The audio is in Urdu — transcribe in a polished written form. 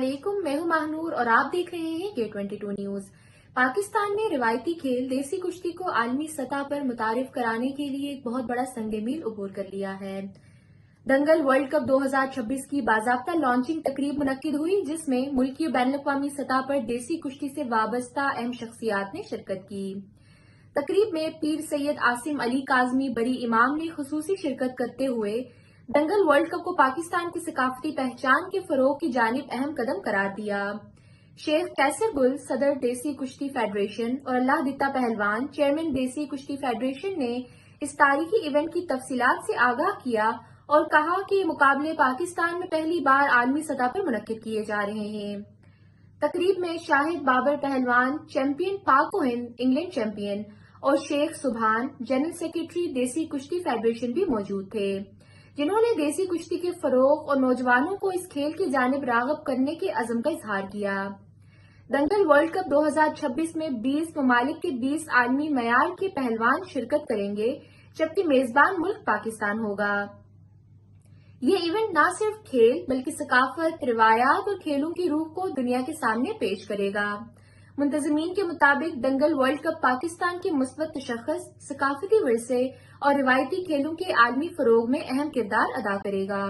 علیکم، میں ہوں ماہنور اور آپ دیکھ رہے ہیں K22 نیوز۔ پاکستان نے روایتی کھیل دیسی کشتی کو عالمی سطح پر متعارف کرانے کے لیے ایک بہت بڑا سنگ میل عبور کر لیا ہے۔ دنگل ورلڈ کپ 2026 کی باضابطہ لانچنگ تقریب منعقد ہوئی، جس میں ملکی و بین الاقوامی سطح پر دیسی کشتی سے وابستہ اہم شخصیات نے شرکت کی۔ تقریب میں پیر سید عاصم علی کاظمی بری امام نے خصوصی شرکت کرتے ہوئے دنگل ورلڈ کپ کو پاکستان کی ثقافتی پہچان کے فروغ کی جانب اہم قدم قرار دیا۔ شیخ کیسر گل، صدر دیسی کشتی فیڈریشن، اور اللہ دتا پہلوان، چیئرمین دیسی کشتی فیڈریشن نے اس تاریخی ایونٹ کی تفصیلات سے آگاہ کیا اور کہا کہ یہ مقابلے پاکستان میں پہلی بار عالمی سطح پر منعقد کیے جا رہے ہیں۔ تقریب میں شاہد بابر پہلوان، چیمپئن پاک و ہند انگلینڈ چیمپئن، اور شیخ سبحان، جنرل سیکرٹری دیسی کشتی فیڈریشن بھی موجود تھے، جنہوں نے دیسی کشتی کے فروغ اور نوجوانوں کو اس کھیل کی جانب راغب کرنے کے عزم کا اظہار کیا۔ دنگل ورلڈ کپ 2026 میں 20 ممالک کے 20 عالمی معیار کے پہلوان شرکت کریں گے، جبکہ میزبان ملک پاکستان ہوگا۔ یہ ایونٹ نہ صرف کھیل بلکہ ثقافت، روایات اور کھیلوں کی روح کو دنیا کے سامنے پیش کرے گا۔ منتظمین کے مطابق دنگل ورلڈ کپ پاکستان کے مثبت تشخص، ثقافتی ورثے اور روایتی کھیلوں کے عالمی فروغ میں اہم کردار ادا کرے گا۔